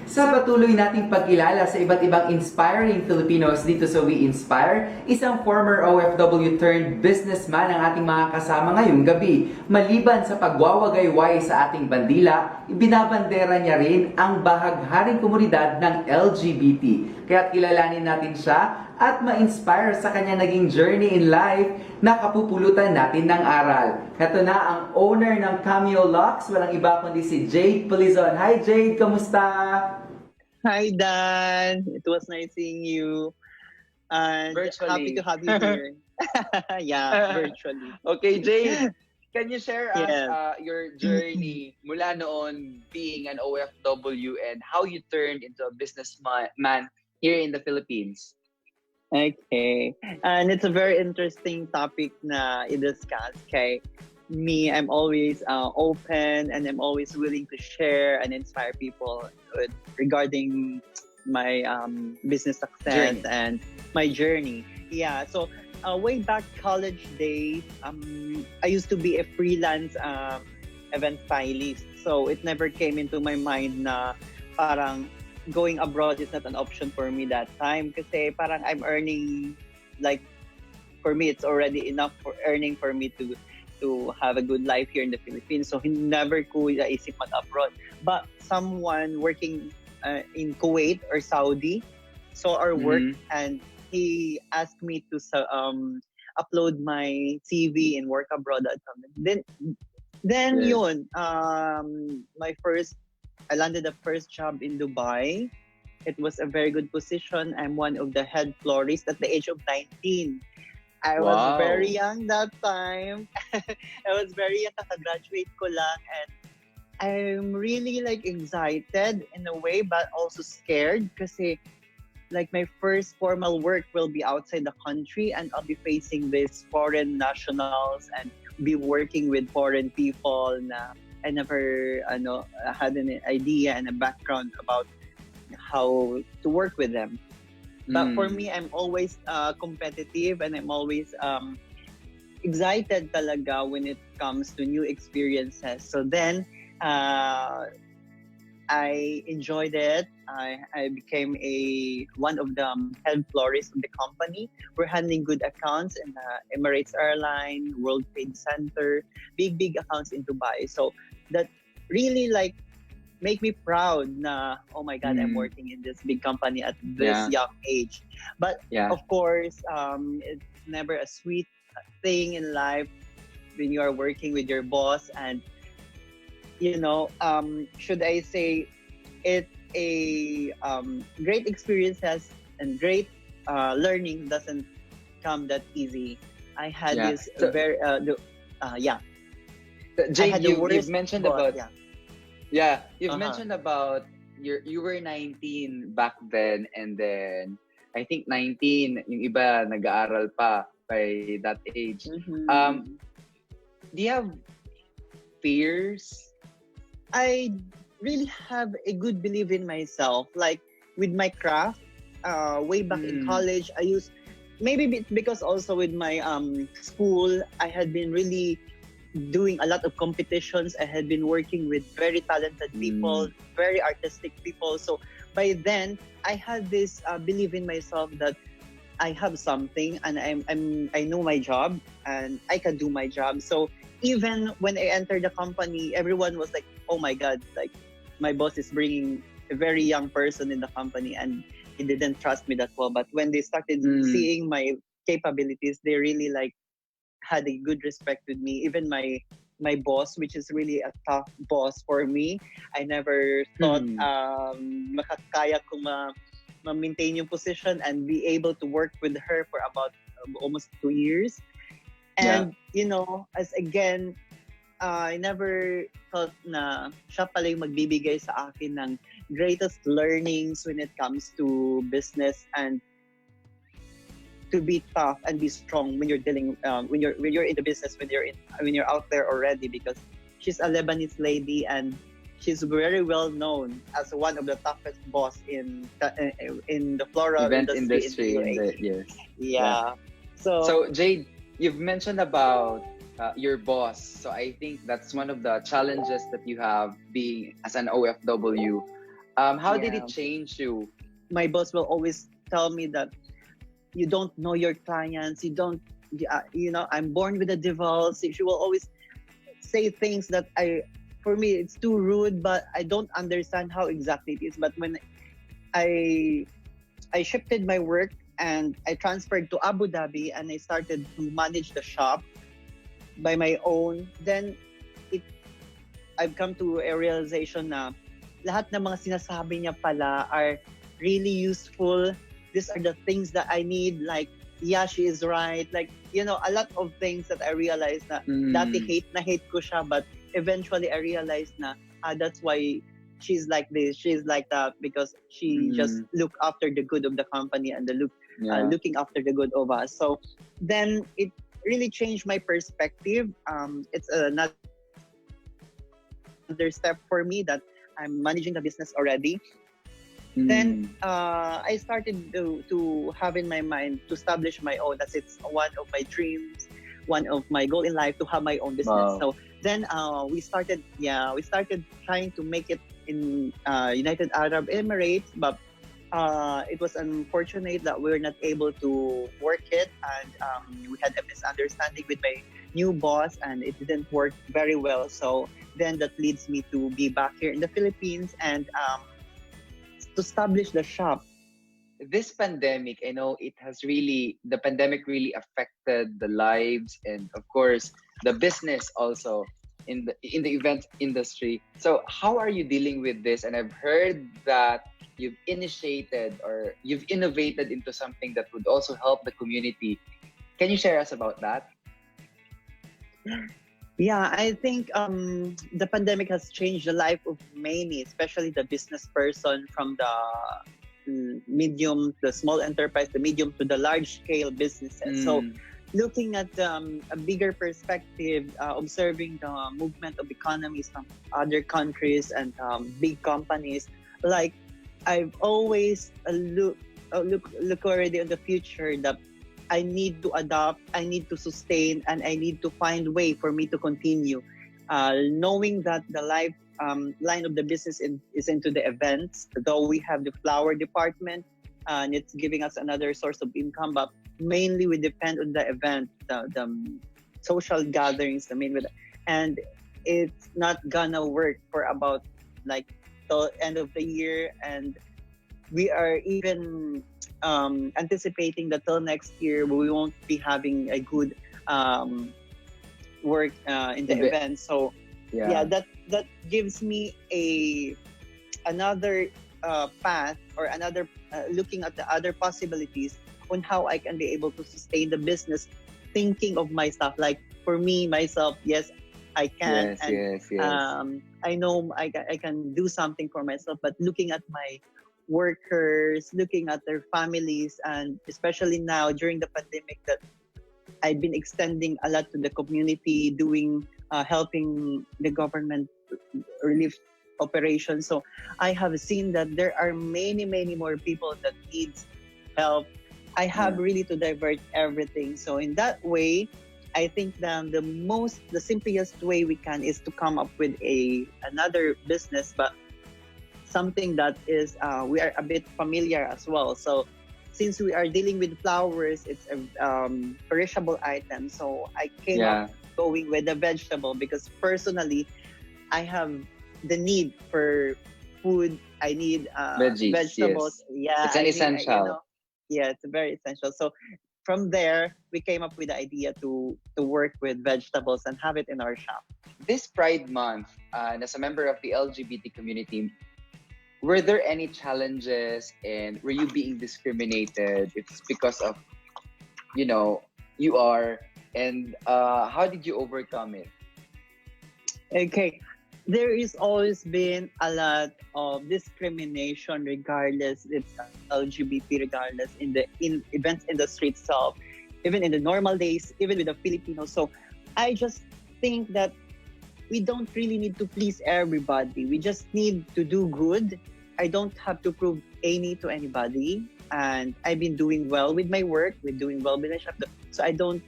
Sa patuloy nating pagkilala sa iba't ibang inspiring Filipinos dito sa We Inspire, isang former OFW turned businessman ang ating mga kasama ngayong gabi. Maliban sa pagwawagayway sa ating bandila, ibinabandera niya rin ang bahagharing komunidad ng LGBT. Kaya't kilalanin natin siya at ma-inspire sa kanya naging journey in life na kapupulutan natin ng aral. Ito na ang owner ng Cameo Locks, walang iba kundi si Jade Polizon. Hi Jade, kamusta? Hi Dan, it was nice seeing you. And Virtually. happy to have you here. Yeah, virtually. Okay Jade, can you share us Yes. your journey mula noon being an OFW and how you turned into a businessman here in the Philippines? Okay. And it's a very interesting topic na i-discuss. Okay. Me, I'm always open and I'm always willing to share and inspire people regarding my business success Journey. and my journey. Yeah. So way back college days, I used to be a freelance event stylist. So it never came into my mind na parang going abroad is not an option for me that time kasi parang I'm earning, like, for me it's already enough for earning for me to have a good life here in the Philippines. So never ko naisip mag-abroad. But someone working in Kuwait or Saudi saw our work and he asked me to upload my CV and work abroad at time. Then yun, I landed the first job in Dubai. It was a very good position. I'm one of the head florists at the age of 19. I was very young that time. I was very young, kaka-graduate ko lang, and I'm really like excited in a way, but also scared kasi like my first formal work will be outside the country and I'll be facing these foreign nationals and be working with foreign people na I never had an idea and a background about how to work with them. But for me, I'm always competitive and I'm always excited talaga when it comes to new experiences. So then I enjoyed it. I became one of the head florists of the company. We're handling good accounts in Emirates Airline, World Trade Center, big accounts in Dubai. So that really like make me proud na, oh my God, I'm working in this big company at this young age. But of course, it's never a sweet thing in life when you are working with your boss. And, should I say, it's a great experiences and great learning doesn't come that easy. I had this very, Jade, you've mentioned boss, about... you've mentioned about you were 19 back then, and then I think 19 yung iba nag-aaral pa by that age. Do you have fears? I really have a good belief in myself. Like with my craft, way back in college, I used, maybe because also with my school, I had been really doing a lot of competitions. I had been working with very talented people, very artistic people. So by then, I had this belief in myself that I have something and I know my job and I can do my job. So even when I entered the company, everyone was like, "Oh my God!" Like my boss is bringing a very young person in the company, and he didn't trust me that well. But when they started seeing my capabilities, they really like had a good respect with me. Even my boss, which is really a tough boss for me, I never thought makakaya ko ma-maintain yung position and be able to work with her for about almost 2 years. And as again, I never thought na siya pala yung magbibigay sa akin ng greatest learnings when it comes to business and to be tough and be strong when you're dealing when you're in the business, when you're out there already, because she's a Lebanese lady and she's very well known as one of the toughest boss in the floral Event industry in the yes. Yeah. So Jade, you've mentioned about your boss. So I think that's one of the challenges that you have being as an OFW. How did Yeah. it change you? My boss will always tell me that you don't know your clients. You don't, I'm born with a device. She will always say things that for me, it's too rude, but I don't understand how exactly it is. But when I, I shifted my work and I transferred to Abu Dhabi and I started to manage the shop by my own, then it, I've come to a realization na lahat ng mga sinasabi niya pala are really useful. These are the things that I need. Like, yeah, she is right. Like, a lot of things that I realized na dati hate ko siya, but eventually I realized na that's why she's like this, she's like that, because she just look after the good of the company and looking after the good of us. So then it really changed my perspective. It's another step for me that I'm managing the business already. Then I started to have in my mind to establish my own, as it's one of my dreams, one of my goal in life, to have my own business. Wow. So then we started trying to make it in United Arab Emirates, but it was unfortunate that we were not able to work it, and we had a misunderstanding with my new boss, and it didn't work very well. So then that leads me to be back here in the Philippines and to establish the shop. This pandemic, I know the pandemic really affected the lives and of course the business also in the event industry. So how are you dealing with this? And I've heard that you've initiated or you've innovated into something that would also help the community. Can you share us about that? Yeah, I think the pandemic has changed the life of many, especially the business person, from the medium, the small enterprise, the medium to the large scale businesses. So looking at a bigger perspective, observing the movement of economies from other countries and big companies, like I've always look already in the future that I need to adapt, I need to sustain, and I need to find a way for me to continue. Knowing that the line of the business is into the events, though we have the flower department, and it's giving us another source of income, but mainly we depend on the event, the social gatherings, and it's not gonna work for about like the end of the year, and we are even anticipating that till next year we won't be having a good work in the event. So yeah, that gives me another path, or another looking at the other possibilities on how I can be able to sustain the business, thinking of myself, like for me myself, yes, I can, Yes. I know I can do something for myself, but looking at my workers, looking at their families, and especially now during the pandemic, that I've been extending a lot to the community, doing helping the government relief operations. So I have seen that there are many more people that needs help. I have really to divert everything. So in that way, I think that the simplest way we can is to come up with another business, but something that is we are a bit familiar as well. So since we are dealing with flowers, it's a perishable item. So I came up going with a vegetable, because personally, I have the need for food. I need vegetables. Yes. Yeah, It's an essential. Yeah, it's very essential. So from there, we came up with the idea to work with vegetables and have it in our shop. This Pride Month, and as a member of the LGBT community, were there any challenges, and were you being discriminated if it's because of, you are, and how did you overcome it? Okay. There is always been a lot of discrimination, regardless it's LGBT, regardless in events industry itself, even in the normal days, even with the Filipinos. So I just think that we don't really need to please everybody. We just need to do good. I don't have to prove any to anybody, and I've been doing well with my work. We're doing well with my shop, so I don't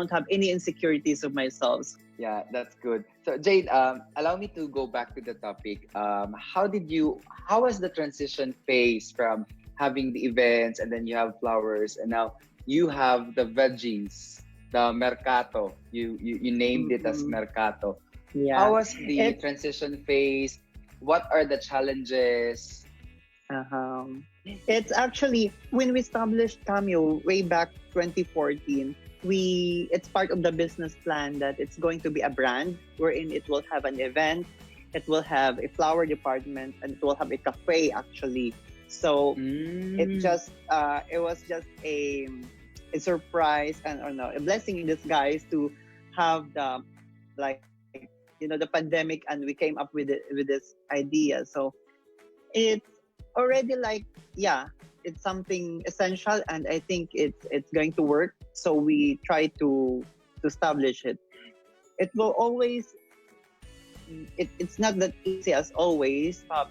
have any insecurities of myself. Yeah, that's good. So Jade, allow me to go back to the topic. How was the transition phase from having the events and then you have flowers and now you have the veggies, the mercato. You named it as Mm-mm. mercato. How Yeah, was the it's transition phase? What are the challenges? it's actually when we established Cameo way back 2014. It's part of the business plan that it's going to be a brand wherein it will have an event, it will have a flower department, and it will have a cafe actually. So Mm. it was just a surprise and or no a blessing in disguise to have the like the pandemic, and we came up with this idea. So it's already like, yeah, it's something essential, and I think it's going to work. So we try to establish it. It will always it's not that easy as always, but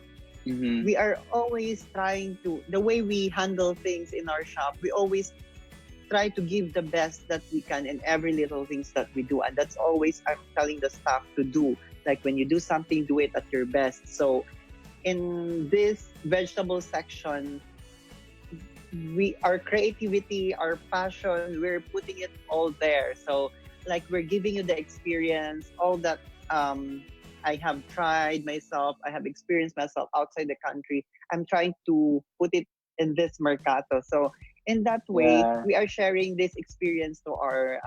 Mm-hmm. we are always trying to, the way we handle things in our shop, we always try to give the best that we can in every little things that we do. And that's always I'm telling the staff to do. Like when you do something, do it at your best. So in this vegetable section, our creativity, our passion, we're putting it all there. So like we're giving you the experience, all that I have tried myself, I have experienced myself outside the country. I'm trying to put it in this mercato. So in that way, Yeah. we are sharing this experience to our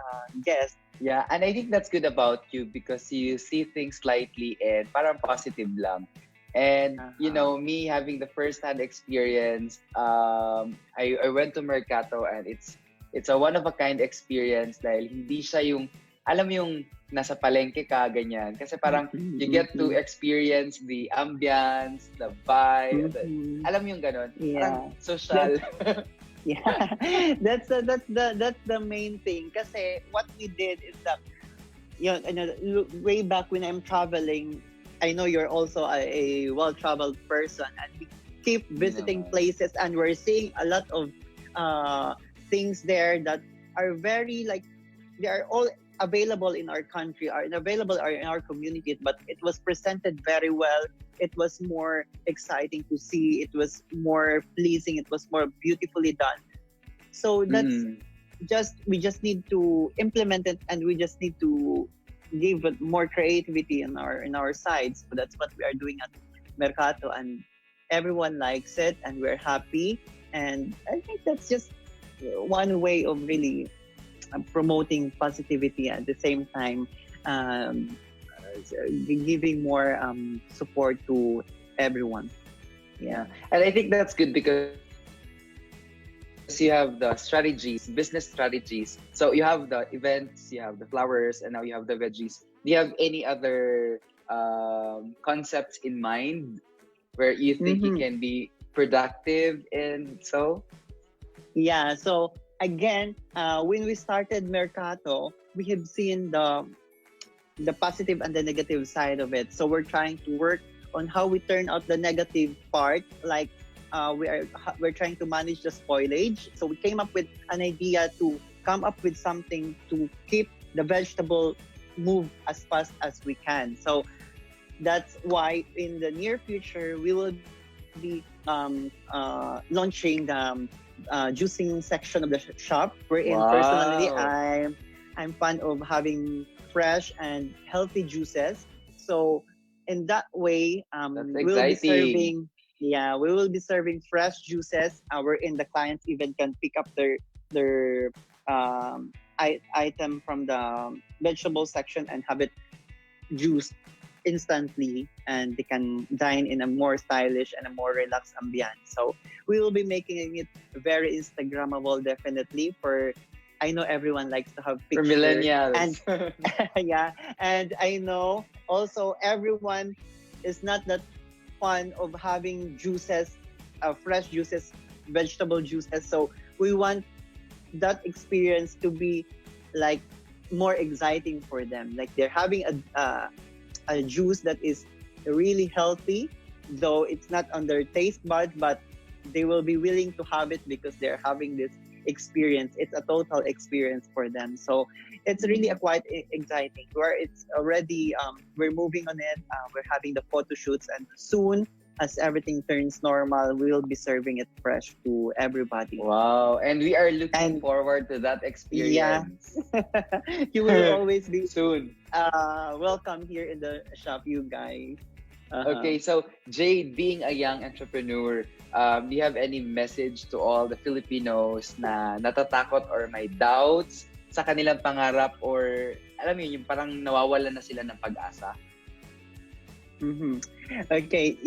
guests. Yeah, and I think that's good about you because you see things lightly and parang positive lang. And Uh-huh. me having the first-hand experience, I went to Mercato and it's a one of a kind experience dahil hindi siya yung alam mo yung nasa palengke ka ganyan kasi parang you get to Mm-hmm. experience the ambience, the vibe, Mm-hmm. alam mo yung ganon, parang Yeah. social. That's yeah. That's the main thing. Kasi what we did is that way back when I'm traveling, I know you're also a well-traveled person, and we keep Hindi visiting naman. places, and we're seeing a lot of things there that are very like they are all available in our country, are available are in our community, but it was presented very well. It was more exciting to see. It was more pleasing. It was more beautifully done. So that's Mm. we just need to implement it, and we just need to give it more creativity in our sides. So that's what we are doing at Mercato, and everyone likes it, and we're happy. And I think that's just one way of really promoting positivity at the same time, um, giving more support to everyone. Yeah. Yeah. And I think that's good because you have the strategies, business strategies. So you have the events, you have the flowers, and now you have the veggies. Do you have any other concepts in mind where you think you can Mm-hmm. be productive and so? Yeah. So again, when we started Mercato, we have seen the positive and the negative side of it. So we're trying to work on how we turn out the negative part. Like we're trying to manage the spoilage. So we came up with an idea to come up with something to keep the vegetable move as fast as we can. So that's why in the near future we will be launching the juicing section of the shop. Wherein personally, Wow. I'm fan of having fresh and healthy juices. So in that way, That's we'll be exciting. serving. Yeah, we will be serving fresh juices. Wherein the clients even can pick up their item from the vegetable section and have it juiced instantly, and they can dine in a more stylish and a more relaxed ambience. So we will be making it very Instagrammable, definitely. For I know everyone likes to have For picture, and millennials. yeah, and I know also everyone is not that fun of having juices, fresh juices, vegetable juices. So we want that experience to be like more exciting for them. Like they're having a juice that is really healthy, though it's not on their taste bud, but they will be willing to have it because they're having this experience. It's a total experience for them. So it's really a quite exciting. Where it's already we're moving on it. We're having the photo shoots, and soon, as everything turns normal, we'll be serving it fresh to everybody. Wow. And we are looking And- forward to that experience. You will always be Soon. welcome here in the shop, you guys. Uh-huh. Okay, so Jade, being a young entrepreneur, do you have any message to all the Filipinos na natatakot or may doubts sa kanilang pangarap, or alam mo yun, yung parang nawawalan na sila ng pag-asa? Mm-hmm. Okay,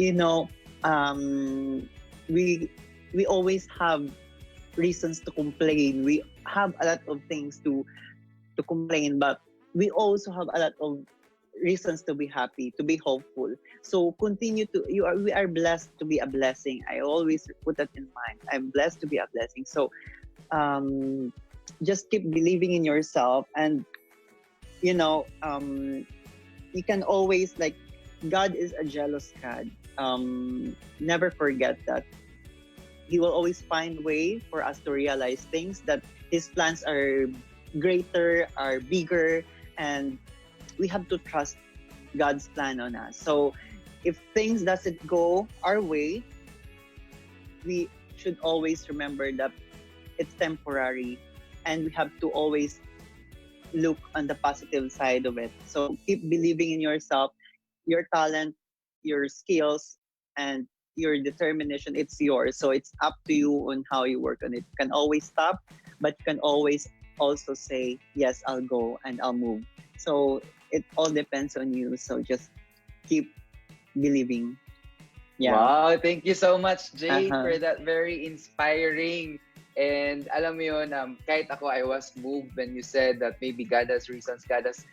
we always have reasons to complain. We have a lot of things to complain, but we also have a lot of reasons to be happy, to be hopeful. So continue we are blessed to be a blessing. I always put that in mind. I'm blessed to be a blessing. So just keep believing in yourself, and you can always, like, God is a jealous God. Never forget that. He will always find way for us to realize things, that His plans are greater, are bigger, and we have to trust God's plan on us. So if things doesn't go our way, we should always remember that it's temporary, and we have to always look on the positive side of it. So keep believing in yourself, your talent, your skills, and your determination. It's yours. So it's up to you on how you work on it. You can always stop, but you can always also say, yes, I'll go and I'll move. So it all depends on you. So just keep believing. Yeah. Wow, thank you so much, Jade, Uh-huh. for that very inspiring. And alam mo yun, kahit ako, I was moved when you said that maybe God has reasons, God has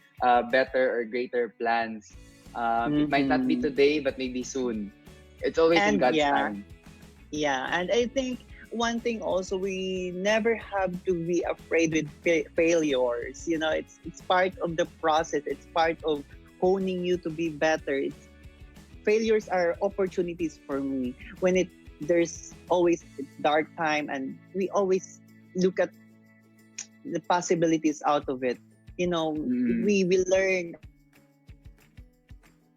better or greater plans. It might not be Mhm. today, but maybe soon. It's always in And God's yeah. time. Yeah, and I think one thing also, we never have to be afraid with failures. It's part of the process. It's part of honing you to be better. Failures are opportunities for me. When there's always dark time, and we always look at the possibilities out of it. We will learn.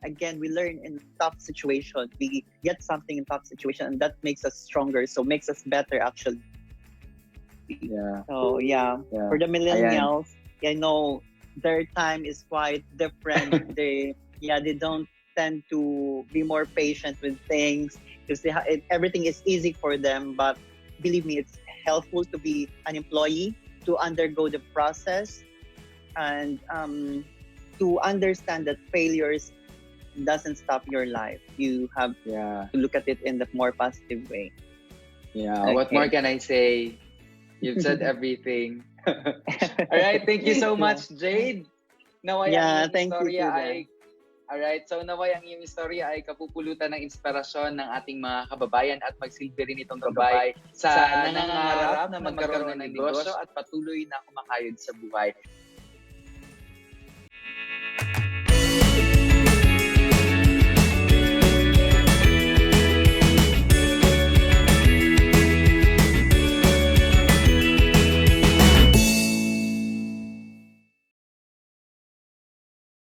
Again, we learn in tough situation. We get something in tough situation, and that makes us stronger. So makes us better, actually. Yeah. So yeah, Yeah. for the millennials, I know their time is quite different. They don't tend to be more patient with things, because everything is easy for them. But believe me, it's helpful to be an employee, to undergo the process, and to understand that failures doesn't stop your life. You have Yeah. to look at it in the more positive way. Yeah. What Okay. more can I say? You've said everything. All right. Thank you so much, Jade. Naway ang iyong Thank you istorya too, ay... Alright, so naway ang iyong istorya ay kapupulutan ng inspirasyon ng ating mga kababayan at magsilbi rin itong gabay sa nangangarap na magkaroon ng negosyo at patuloy na kumakayod sa buhay.